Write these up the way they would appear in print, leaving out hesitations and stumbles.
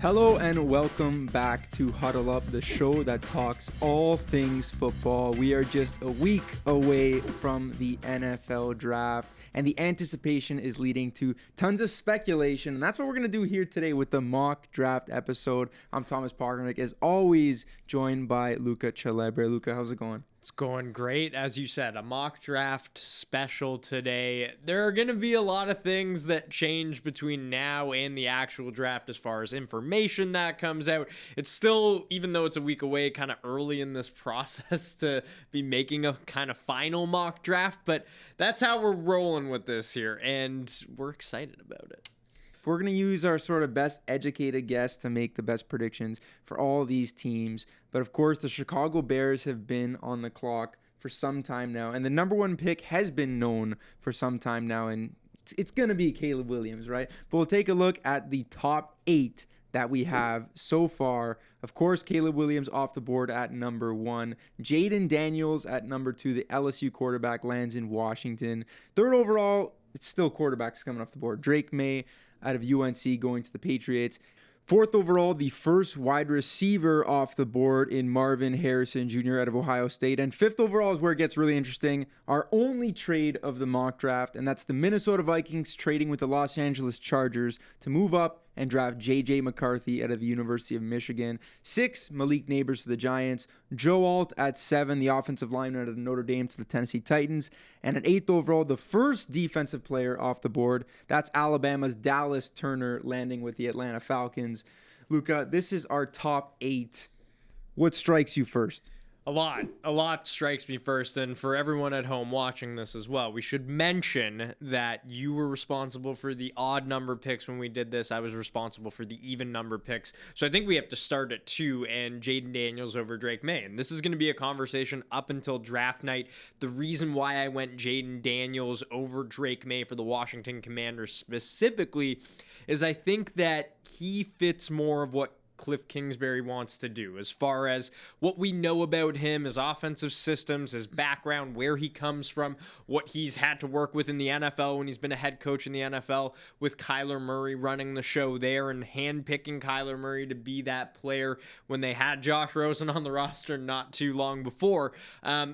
Hello and welcome back to Huddle Up, the show that talks all things football. We are just a week away from the NFL draft, and the anticipation is leading to tons of speculation, and that's what we're going to do here today with the mock draft episode. I'm Thomas Pocrnic, as always, joined by Luca Celebre. Luca, how's it going? It's going great. As you said, a mock draft special today. There are going to be a lot of things that change between now and the actual draft as far as information that comes out. It's still, even though it's a week away, kind of early in this process to be making a kind of final mock draft, but that's how we're rolling with this here, and we're excited about it. We're going to use our sort of best educated guess to make the best predictions for all these teams. But of course, the Chicago Bears have been on the clock for some time now. And the number one pick has been known for some time now. And it's going to be Caleb Williams, right? But we'll take a look at the top 8 that we have so far. Of course, Caleb Williams off the board at number 1. Jaden Daniels at number 2. The LSU quarterback lands in Washington. Third overall, it's still quarterbacks coming off the board. Drake May out of UNC going to the Patriots. Fourth overall, the first wide receiver off the board in Marvin Harrison Jr. out of Ohio State. And fifth overall is where it gets really interesting. Our only trade of the mock draft, and that's the Minnesota Vikings trading with the Los Angeles Chargers to move up and draft J.J. McCarthy out of the University of Michigan. 6, Malik Neighbors to the Giants. Joe Alt at 7, the offensive lineman out of Notre Dame to the Tennessee Titans. And at 8th overall, the first defensive player off the board, that's Alabama's Dallas Turner landing with the Atlanta Falcons. Luca, this is our top 8. What strikes you first? A lot strikes me first, and for everyone at home watching this as well, we should mention that you were responsible for the odd number picks when we did this. I was responsible for the even number picks. So I think we have to start at 2 and Jaden Daniels over Drake May. And this is going to be a conversation up until draft night. The reason why I went Jaden Daniels over Drake May for the Washington Commanders specifically is I think that he fits more of what Cliff Kingsbury wants to do as far as what we know about him, his offensive systems, his background, where he comes from, what he's had to work with in the NFL when he's been a head coach in the NFL with Kyler Murray running the show there and handpicking Kyler Murray to be that player when they had Josh Rosen on the roster not too long before.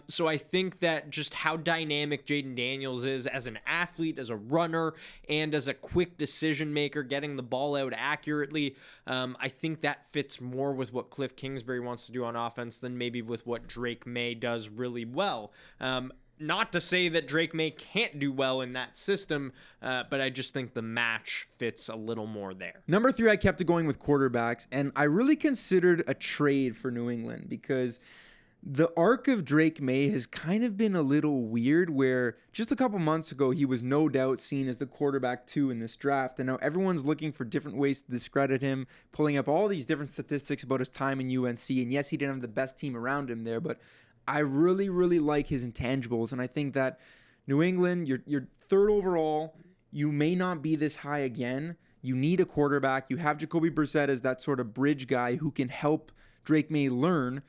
So I think that just how dynamic Jaden Daniels is as an athlete, as a runner, and as a quick decision maker, getting the ball out accurately, I think that fits more with what Cliff Kingsbury wants to do on offense than maybe with what Drake May does really well. Not to say that Drake May can't do well in that system, but I just think the match fits a little more there. Number 3, I kept it going with quarterbacks, and I really considered a trade for New England because the arc of Drake May has kind of been a little weird, where just a couple months ago, he was no doubt seen as the quarterback 2 in this draft. And now everyone's looking for different ways to discredit him, pulling up all these different statistics about his time in UNC. And yes, he didn't have the best team around him there, but I really, really like his intangibles. And I think that New England, you're 3rd overall, you may not be this high again. You need a quarterback. You have Jacoby Brissett as that sort of bridge guy who can help Drake May learn.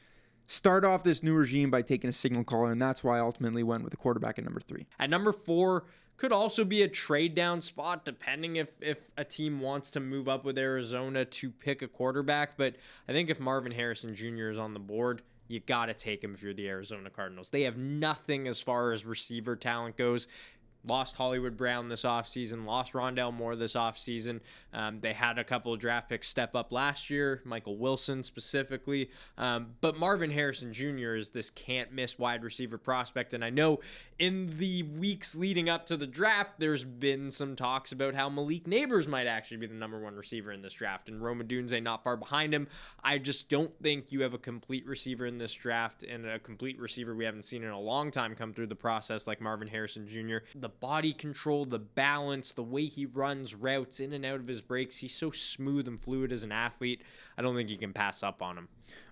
Start off this new regime by taking a signal caller, and that's why I ultimately went with the quarterback at number 3. At number 4, could also be a trade down spot, depending if a team wants to move up with Arizona to pick a quarterback. But I think if Marvin Harrison Jr. is on the board, you got to take him if you're the Arizona Cardinals. They have nothing as far as receiver talent goes. Lost Hollywood Brown this offseason, lost Rondale Moore this offseason. They had a couple of draft picks step up last year, Michael Wilson specifically. But Marvin Harrison Jr. is this can't-miss wide receiver prospect. And I know in the weeks leading up to the draft, there's been some talks about how Malik Neighbors might actually be the number 1 receiver in this draft, and Rome Odunze not far behind him. I just don't think you have a complete receiver in this draft, and a complete receiver we haven't seen in a long time come through the process like Marvin Harrison Jr. The body control, the balance, the way he runs routes in and out of his breaks. He's so smooth and fluid as an athlete. I don't think you can pass up on him.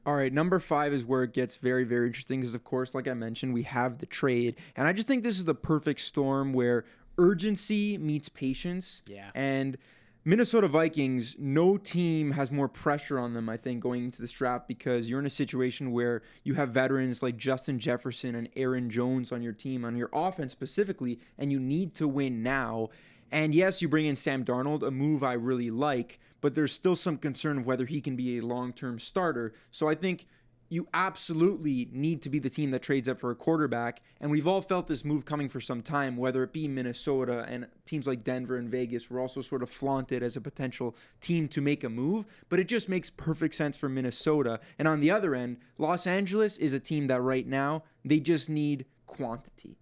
All right, number 5 is where it gets very, very interesting because, of course, like I mentioned, we have the trade. And I just think this is the perfect storm where urgency meets patience. Yeah. And Minnesota Vikings, no team has more pressure on them, I think, going into this draft because you're in a situation where you have veterans like Justin Jefferson and Aaron Jones on your team, on your offense specifically, and you need to win now. And yes, you bring in Sam Darnold, a move I really like, but there's still some concern of whether he can be a long-term starter. So I think you absolutely need to be the team that trades up for a quarterback. And we've all felt this move coming for some time, whether it be Minnesota and teams like Denver and Vegas were also sort of flaunted as a potential team to make a move. But it just makes perfect sense for Minnesota. And on the other end, Los Angeles is a team that right now, they just need quantity.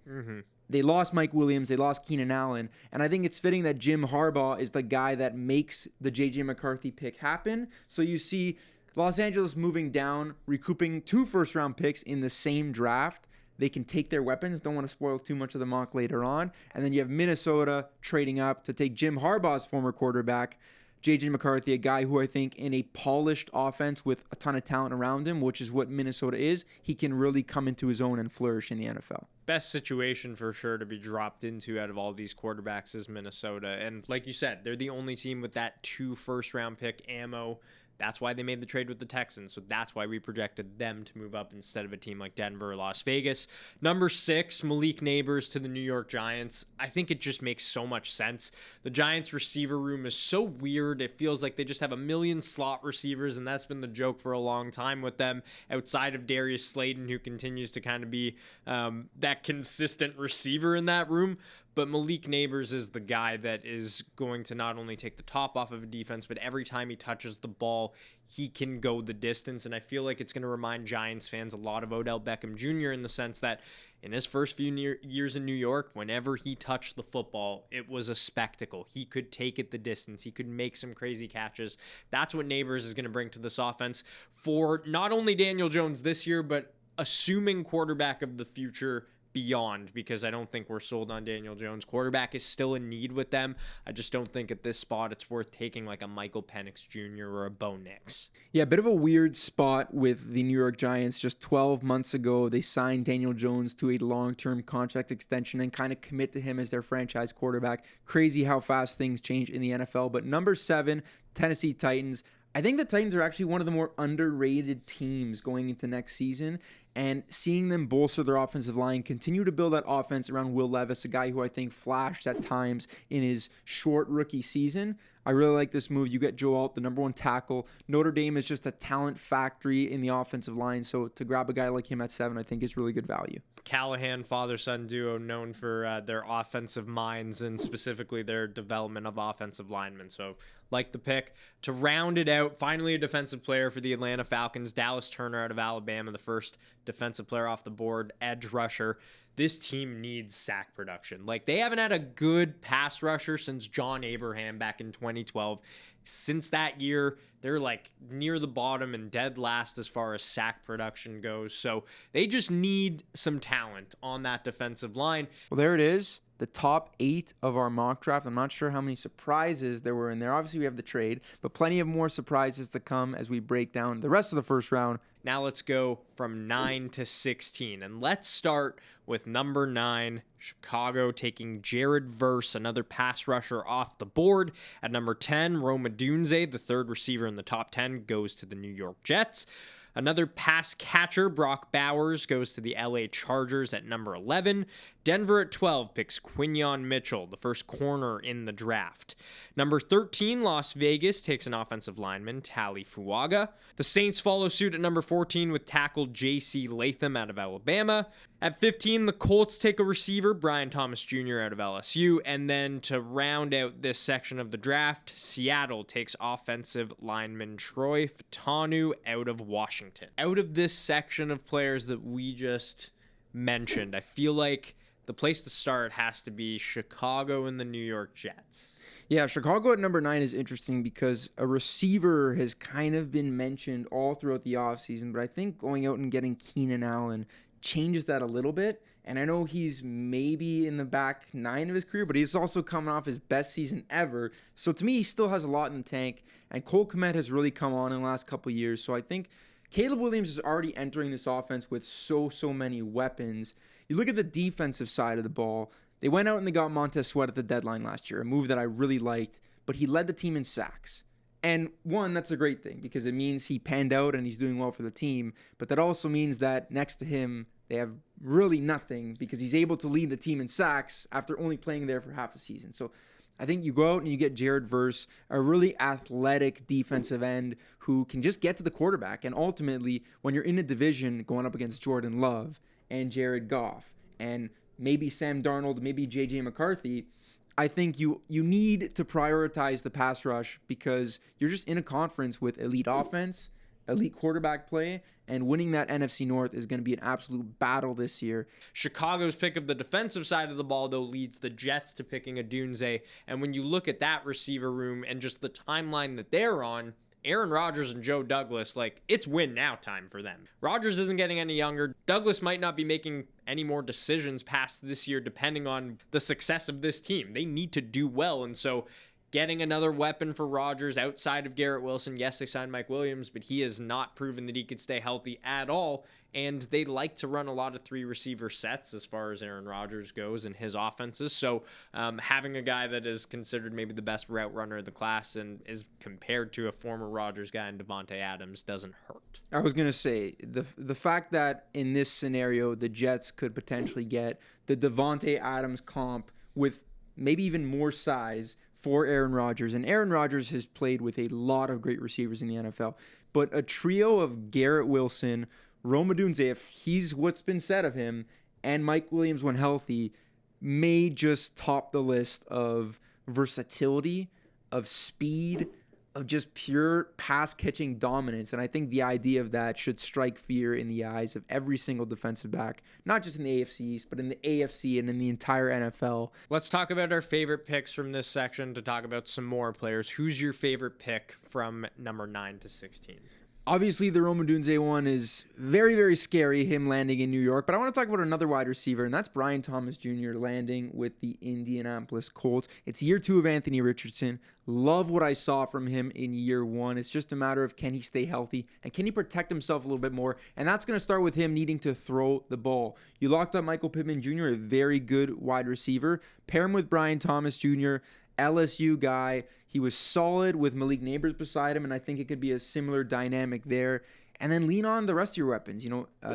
They lost Mike Williams. They lost Keenan Allen. And I think it's fitting that Jim Harbaugh is the guy that makes the J.J. McCarthy pick happen. So you see Los Angeles moving down, recouping 2 first-round picks in the same draft. They can take their weapons. Don't want to spoil too much of the mock later on. And then you have Minnesota trading up to take Jim Harbaugh's former quarterback, J.J. McCarthy, a guy who I think in a polished offense with a ton of talent around him, which is what Minnesota is, he can really come into his own and flourish in the NFL. Best situation for sure to be dropped into out of all these quarterbacks is Minnesota. And like you said, they're the only team with that 2 first-round pick ammo. That's why they made the trade with the Texans. So that's why we projected them to move up instead of a team like Denver or Las Vegas. Number 6, Malik Neighbors to the New York Giants. I think it just makes so much sense. The Giants receiver room is so weird. It feels like they just have a million slot receivers, and that's been the joke for a long time with them outside of Darius Slayton, who continues to kind of be that consistent receiver in that room. But Malik Neighbors is the guy that is going to not only take the top off of a defense, but every time he touches the ball, he can go the distance. And I feel like it's going to remind Giants fans a lot of Odell Beckham Jr. in the sense that in his first few years in New York, whenever he touched the football, it was a spectacle. He could take it the distance. He could make some crazy catches. That's what Neighbors is going to bring to this offense for not only Daniel Jones this year, but assuming quarterback of the future beyond, because I don't think we're sold on Daniel Jones. Quarterback is still in need with them. I just don't think at this spot it's worth taking like a Michael Penix Jr. or a Bo Nix. Yeah, a bit of a weird spot with the New York Giants. Just 12 months ago, they signed Daniel Jones to a long-term contract extension and kind of commit to him as their franchise quarterback. Crazy how fast things change in the NFL. But number 7, Tennessee Titans. I think the Titans are actually one of the more underrated teams going into next season, and seeing them bolster their offensive line, continue to build that offense around Will Levis, a guy who I think flashed at times in his short rookie season. I really like this move. You get Joe Alt, the number 1 tackle. Notre Dame is just a talent factory in the offensive line, so to grab a guy like him at 7, I think is really good value. Callahan father-son duo known for their offensive minds and specifically their development of offensive linemen. So like the pick. To round it out, finally a defensive player for the Atlanta Falcons, Dallas Turner out of Alabama, the first defensive player off the board, edge rusher. This team needs sack production. Like, they haven't had a good pass rusher since John Abraham back in 2012. Since that year, they're like near the bottom and dead last as far as sack production goes. So they just need some talent on that defensive line. Well, there it is. The top 8 of our mock draft. I'm not sure how many surprises there were in there. Obviously, we have the trade, but plenty of more surprises to come as we break down the rest of the first round. Now let's go from 9 to 16. And let's start with number 9, Chicago taking Jared Verse, another pass rusher, off the board. At number 10, Rome Odunze, the third receiver in the top 10, goes to the New York Jets. Another pass catcher, Brock Bowers, goes to the LA Chargers at number 11. Denver at 12 picks Quinyon Mitchell, the first corner in the draft. Number 13, Las Vegas takes an offensive lineman, Tali Fuaga. The Saints follow suit at number 14 with tackle J.C. Latham out of Alabama. At 15, the Colts take a receiver, Brian Thomas Jr. out of LSU. And then to round out this section of the draft, Seattle takes offensive lineman Troy Fatanu out of Washington. Out of this section of players that we just mentioned, I feel like the place to start has to be Chicago and the New York Jets. Yeah, Chicago at number 9 is interesting because a receiver has kind of been mentioned all throughout the offseason, but I think going out and getting Keenan Allen changes that a little bit. And I know he's maybe in the back 9 of his career, but he's also coming off his best season ever. So to me, he still has a lot in the tank. And Cole Kmet has really come on in the last couple of years. So I think Caleb Williams is already entering this offense with so many weapons. You look at the defensive side of the ball. They went out and they got Montez Sweat at the deadline last year, a move that I really liked, but he led the team in sacks. And one, that's a great thing because it means he panned out and he's doing well for the team. But that also means that next to him, they have really nothing because he's able to lead the team in sacks after only playing there for half a season. So I think you go out and you get Jared Verse, a really athletic defensive end who can just get to the quarterback. And ultimately, when you're in a division going up against Jordan Love and Jared Goff and maybe Sam Darnold, maybe J.J. McCarthy, I think you need to prioritize the pass rush because you're just in a conference with elite offense, elite quarterback play, and winning that NFC North is going to be an absolute battle this year. Chicago's pick of the defensive side of the ball, though, leads the Jets to picking Odunze. And when you look at that receiver room and just the timeline that they're on, Aaron Rodgers and Joe Douglas, like, it's win now time for them. Rodgers isn't getting any younger. Douglas might not be making any more decisions past this year depending on the success of this team. They need to do well, and so getting another weapon for Rodgers outside of Garrett Wilson. Yes, they signed Mike Williams, but he has not proven that he could stay healthy at all. And they like to run a lot of 3 receiver sets as far as Aaron Rodgers goes in his offenses. So having a guy that is considered maybe the best route runner of the class and is compared to a former Rodgers guy in Devontae Adams doesn't hurt. I was going to say, the fact that in this scenario, the Jets could potentially get the Devontae Adams comp with maybe even more size for Aaron Rodgers. And Aaron Rodgers has played with a lot of great receivers in the NFL. But a trio of Garrett Wilson, Rome Odunze, if he's what's been said of him, and Mike Williams when healthy, may just top the list of versatility, of speed, of just pure pass-catching dominance. And I think the idea of that should strike fear in the eyes of every single defensive back, not just in the AFC East, but in the AFC and in the entire NFL. Let's talk about our favorite picks from this section to talk about some more players. Who's your favorite pick from number 9 to 16? Obviously, the Rome Odunze one is very, very scary, him landing in New York. But I want to talk about another wide receiver, and that's Brian Thomas Jr. landing with the Indianapolis Colts. It's year 2 of Anthony Richardson. Love what I saw from him in year 1. It's just a matter of can he stay healthy and can he protect himself a little bit more. And that's going to start with him needing to throw the ball. You locked up Michael Pittman Jr., a very good wide receiver. Pair him with Brian Thomas Jr., LSU guy. He was solid with Malik Neighbors beside him, and I think it could be a similar dynamic there. And then lean on the rest of your weapons.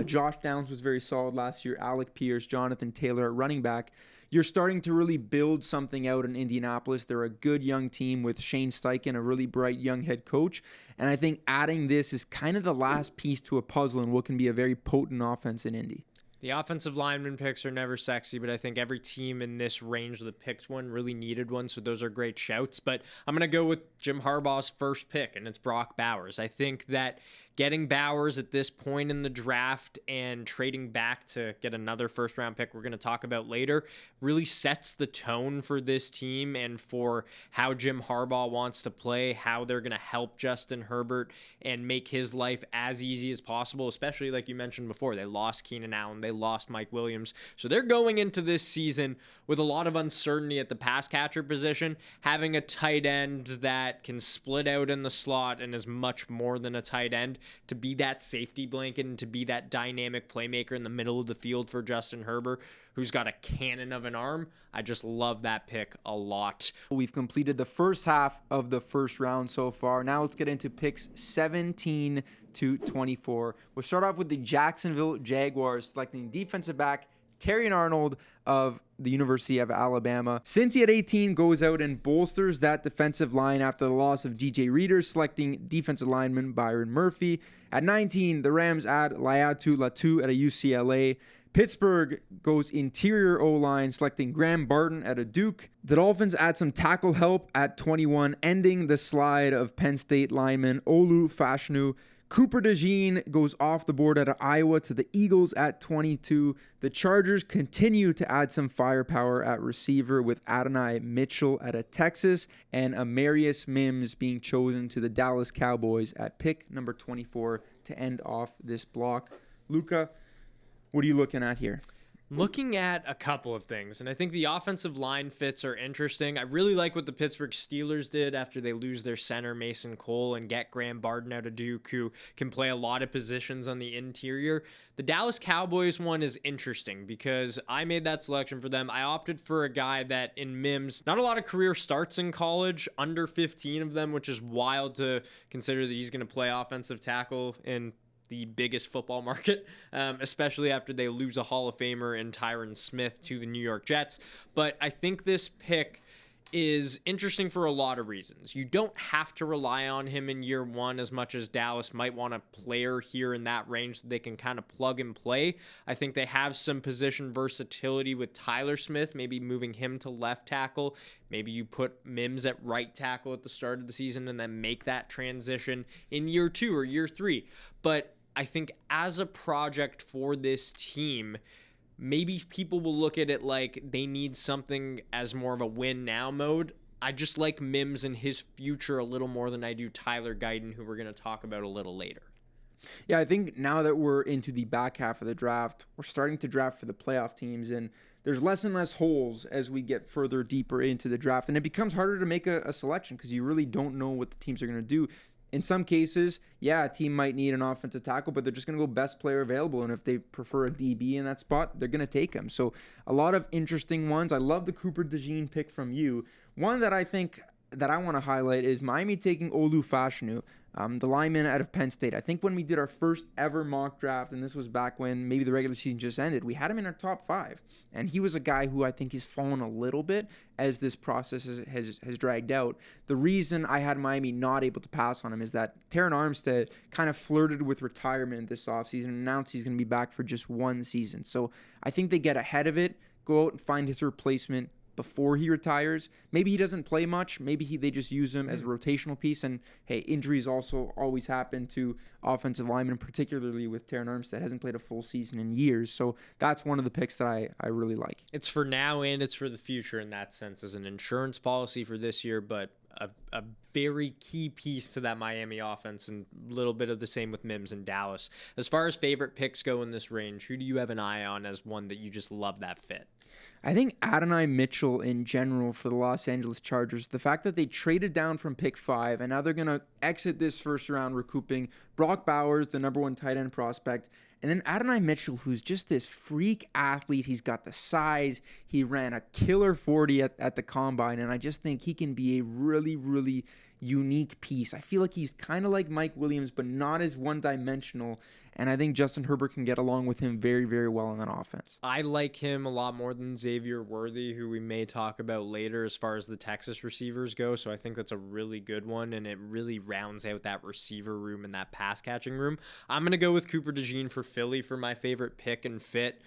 Josh Downs was very solid last year. Alec Pierce, Jonathan Taylor at running back. You're starting to really build something out in Indianapolis. They're a good young team with Shane Steichen, a really bright young head coach. And I think adding this is kind of the last piece to a puzzle in what can be a very potent offense in Indy. The offensive lineman picks are never sexy, but I think every team in this range that picked one really needed one, so those are great shouts. But I'm going to go with Jim Harbaugh's first pick, and it's Brock Bowers. I think that getting Bowers at this point in the draft and trading back to get another first-round pick we're going to talk about later really sets the tone for this team and for how Jim Harbaugh wants to play, how they're going to help Justin Herbert and make his life as easy as possible, especially like you mentioned before. They lost Keenan Allen. They lost Mike Williams. So they're going into this season with a lot of uncertainty at the pass catcher position. Having a tight end that can split out in the slot and is much more than a tight end to be that safety blanket and to be that dynamic playmaker in the middle of the field for Justin Herbert, who's got a cannon of an arm. I just love that pick a lot. We've completed the first half of the first round so far. Now let's get into picks 17 to 24. We'll start off with the Jacksonville Jaguars selecting defensive back Terrion Arnold of the University of Alabama. Cincy at 18 goes out and bolsters that defensive line after the loss of DJ Reader, selecting defensive lineman Byron Murphy. At 19, the Rams add Laiatu Latu at a UCLA. Pittsburgh goes interior O-line, selecting Graham Barton at a Duke. The Dolphins add some tackle help at 21, ending the slide of Penn State lineman Olu Fashanu. Cooper DeJean goes off the board out of Iowa to the Eagles at 22. The Chargers continue to add some firepower at receiver with Adonai Mitchell at a Texas and Amarius Mims being chosen to the Dallas Cowboys at pick number 24 to end off this block. Luca, what are you looking at here? Looking at a couple of things, and I think the offensive line fits are interesting. I really like what the Pittsburgh Steelers did after they lose their center, Mason Cole, and get Graham Barton out of Duke, who can play a lot of positions on the interior. The Dallas Cowboys one is interesting because I made that selection for them. I opted for a guy that in Mims, not a lot of career starts in college, under 15 of them, which is wild to consider that he's going to play offensive tackle in the biggest football market, especially after they lose a Hall of Famer in Tyron Smith to the New York Jets. But I think this pick is interesting for a lot of reasons. You don't have to rely on him in year one as much as Dallas might want a player here in that range that they can kind of plug and play. I think they have some position versatility with Tyler Smith, maybe moving him to left tackle. Maybe you put Mims at right tackle at the start of the season and then make that transition in year 2 or year 3. But I think as a project for this team, maybe people will look at it like they need something as more of a win now mode. I just like Mims and his future a little more than I do Tyler Guyton, who we're going to talk about a little later. Yeah, I think now that we're into the back half of the draft, we're starting to draft for the playoff teams, and there's less and less holes as we get further deeper into the draft, and it becomes harder to make a selection because you really don't know what the teams are going to do. In some cases, yeah, a team might need an offensive tackle, but they're just going to go best player available. And if they prefer a DB in that spot, they're going to take him. So a lot of interesting ones. I love the Cooper DeJean pick from you. One that I think that I want to highlight is Miami taking Olu Fashanu, the lineman out of Penn State. I think when we did our first ever mock draft, and this was back when maybe the regular season just ended, we had him in our top 5. And he was a guy who I think he's fallen a little bit as this process has dragged out. The reason I had Miami not able to pass on him is that Terron Armstead kind of flirted with retirement this offseason and announced he's going to be back for just one season. So I think they get ahead of it, go out and find his replacement before he retires. Maybe he doesn't play much. Maybe they just use him as a rotational piece. And hey, injuries also always happen to offensive linemen, particularly with Terron Armstead. Hasn't played a full season in years. So that's one of the picks that I really like. It's for now and it's for the future in that sense as an insurance policy for this year, but a very key piece to that Miami offense, and a little bit of the same with Mims and Dallas. As far as favorite picks go in this range, who do you have an eye on as one that you just love that fit? I think Adonai Mitchell in general for the Los Angeles Chargers, the fact that they traded down from pick 5 and now they're going to exit this first round recouping Brock Bowers, the number 1 tight end prospect, and then Adonai Mitchell, who's just this freak athlete. He's got the size. He ran a killer 40 at the combine, and I just think he can be a really, really unique piece. I feel like he's kind of like Mike Williams, but not as one-dimensional, and I think Justin Herbert can get along with him very, very well in that offense. I like him a lot more than Xavier Worthy, who we may talk about later as far as the Texas receivers go, so I think that's a really good one, and it really rounds out that receiver room and that pass-catching room. I'm going to go with Cooper DeJean for Philly for my favorite pick and fit.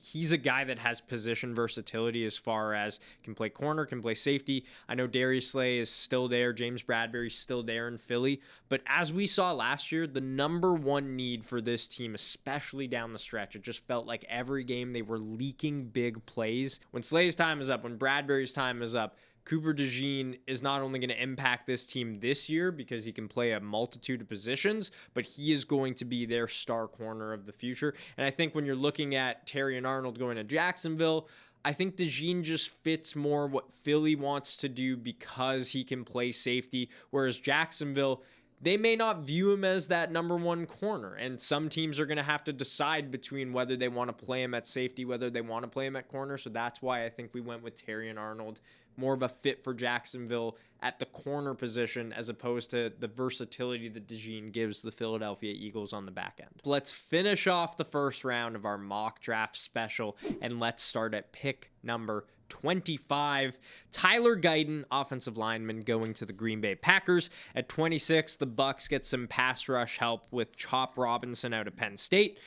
He's a guy that has position versatility as far as can play corner, can play safety. I know Darius Slay is still there. James Bradbury's still there in Philly. But as we saw last year, the number 1 need for this team, especially down the stretch, it just felt like every game they were leaking big plays. When Slay's time is up, when Bradbury's time is up, Cooper DeJean is not only going to impact this team this year because he can play a multitude of positions, but he is going to be their star corner of the future. And I think when you're looking at Terry and Arnold going to Jacksonville, I think DeJean just fits more what Philly wants to do because he can play safety, whereas Jacksonville, they may not view him as that number 1 corner, and some teams are going to have to decide between whether they want to play him at safety, whether they want to play him at corner, so that's why I think we went with Terry and Arnold, more of a fit for Jacksonville at the corner position as opposed to the versatility that DeJean gives the Philadelphia Eagles on the back end. Let's finish off the first round of our mock draft special, and let's start at pick number 25. Tyler Guyton, offensive lineman, going to the Green Bay Packers. At 26, the Bucs get some pass rush help with Chop Robinson out of Penn State.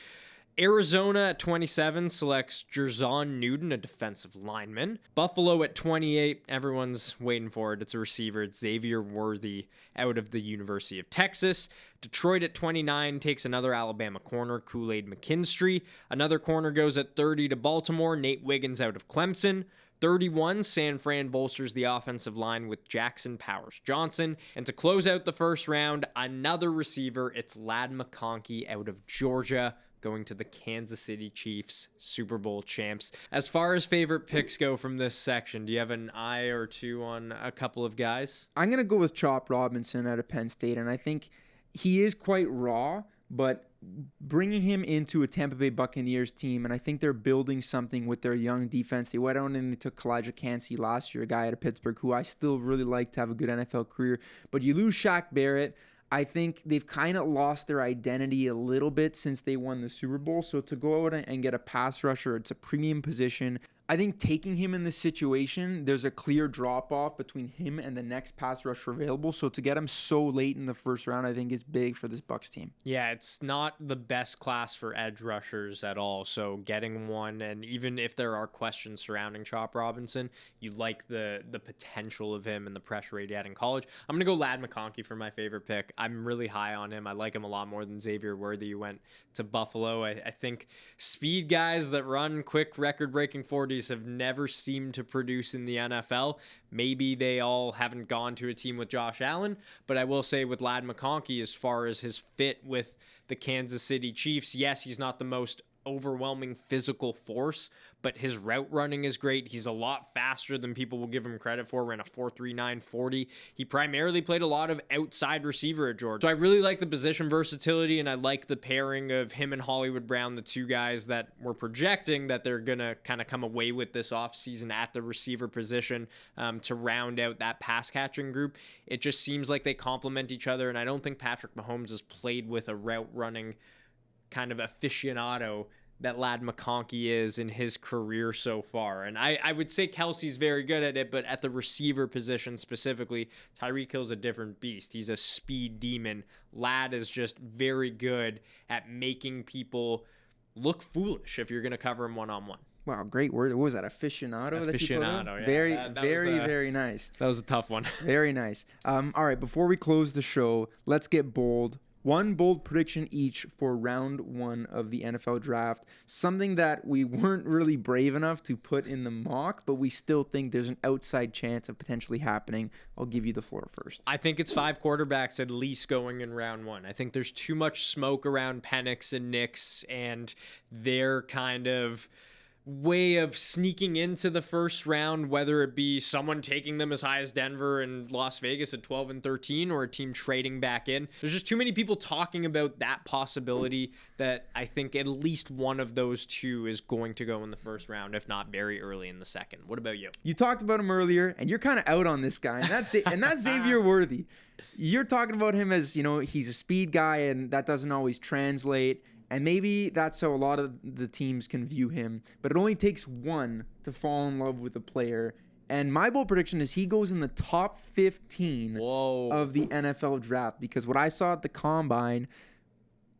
Arizona at 27 selects Jerzon Newton, a defensive lineman. Buffalo at 28, everyone's waiting for it. It's a receiver. It's Xavier Worthy out of the University of Texas. Detroit at 29 takes another Alabama corner, Kool-Aid McKinstry. Another corner goes at 30 to Baltimore, Nate Wiggins out of Clemson. 31, San Fran bolsters the offensive line with Jackson Powers Johnson. And to close out the first round, another receiver. It's Ladd McConkey out of Georgia, going to the Kansas City Chiefs, Super Bowl champs. As far as favorite picks go from this section, do you have an eye or two on a couple of guys? I'm going to go with Chop Robinson out of Penn State, and I think he is quite raw, but bringing him into a Tampa Bay Buccaneers team, and I think they're building something with their young defense. They went out and they took Kalijah Kancey last year, a guy out of Pittsburgh who I still really like to have a good NFL career. But you lose Shaq Barrett. I think they've kind of lost their identity a little bit since they won the Super Bowl. So to go out and get a pass rusher, it's a premium position. I think taking him in this situation, there's a clear drop off between him and the next pass rusher available. So to get him so late in the first round, I think is big for this Bucs team. Yeah, it's not the best class for edge rushers at all. So getting one, and even if there are questions surrounding Chop Robinson, you like the potential of him and the pressure rate he had in college. I'm gonna go Ladd McConkey for my favorite pick. I'm really high on him. I like him a lot more than Xavier Worthy, who went to Buffalo. I think speed guys that run quick record-breaking 40s have never seemed to produce in the NFL. Maybe they all haven't gone to a team with Josh Allen, but I will say with Ladd McConkey, as far as his fit with the Kansas City Chiefs, yes, he's not the most overwhelming physical force, but his route running is great. He's a lot faster than people will give him credit for. Ran a 4.39 40. He primarily played a lot of outside receiver at Georgia. So I really like the position versatility, and I like the pairing of him and Hollywood Brown, the two guys that we're projecting that they're going to kind of come away with this offseason at the receiver position to round out that pass catching group. It just seems like they complement each other, and I don't think Patrick Mahomes has played with a route running kind of aficionado that Ladd McConkey is in his career so far. And I would say Kelsey's very good at it, but at the receiver position specifically, Tyreek Hill's a different beast. He's a speed demon. Ladd is just very good at making people look foolish if you're going to cover him one-on-one. Wow, great word. What was that? Aficionado? Aficionado, yeah. Very nice. That was a tough one. Very nice. All right, before we close the show, let's get bold. One bold prediction each for round one of the NFL draft. Something that we weren't really brave enough to put in the mock, but we still think there's an outside chance of potentially happening. I'll give you the floor first. I think it's 5 quarterbacks at least going in round one. I think there's too much smoke around Penix and Nix and their kind of way of sneaking into the first round, whether it be someone taking them as high as Denver and Las Vegas at 12 and 13 or a team trading back in. There's just too many people talking about that possibility that I think at least one of those two is going to go in the first round, if not very early in the second. What about you? You talked about him earlier, and you're kind of out on this guy, and that's Xavier Worthy. You're talking about him as, he's a speed guy, and that doesn't always translate. And maybe that's how a lot of the teams can view him. But it only takes one to fall in love with a player. And my bold prediction is he goes in the top 15 of the NFL draft. Because what I saw at the Combine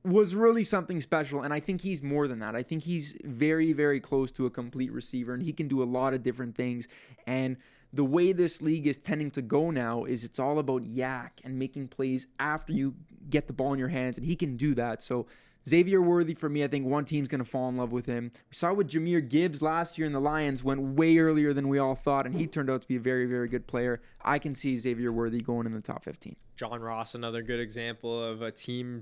was really something special. And I think he's more than that. I think he's very, very close to a complete receiver. And he can do a lot of different things. And the way this league is tending to go now is it's all about yak and making plays after you get the ball in your hands. And he can do that. So Xavier Worthy, for me, I think one team's going to fall in love with him. We saw with Jahmyr Gibbs last year in the Lions, went way earlier than we all thought, and he turned out to be a very, very good player. I can see Xavier Worthy going in the top 15. John Ross, another good example of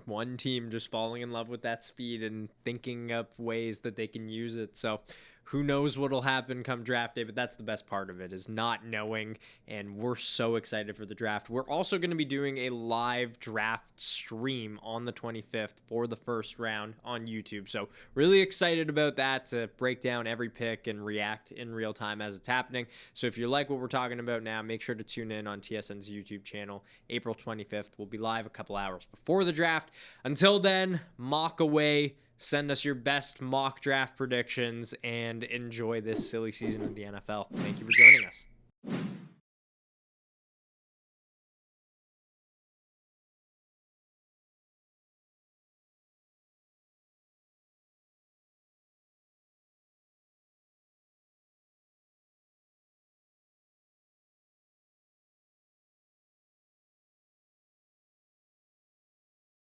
one team just falling in love with that speed and thinking up ways that they can use it. So who knows what'll happen come draft day, but that's the best part of it, is not knowing, and we're so excited for the draft. We're also going to be doing a live draft stream on the 25th for the first round on YouTube, so really excited about that, to break down every pick and react in real time as it's happening. So if you like what we're talking about now, make sure to tune in on TSN's YouTube channel. April 25th, we'll be live a couple hours before the draft. Until then, mock away. Send us your best mock draft predictions and enjoy this silly season of the NFL. Thank you for joining us.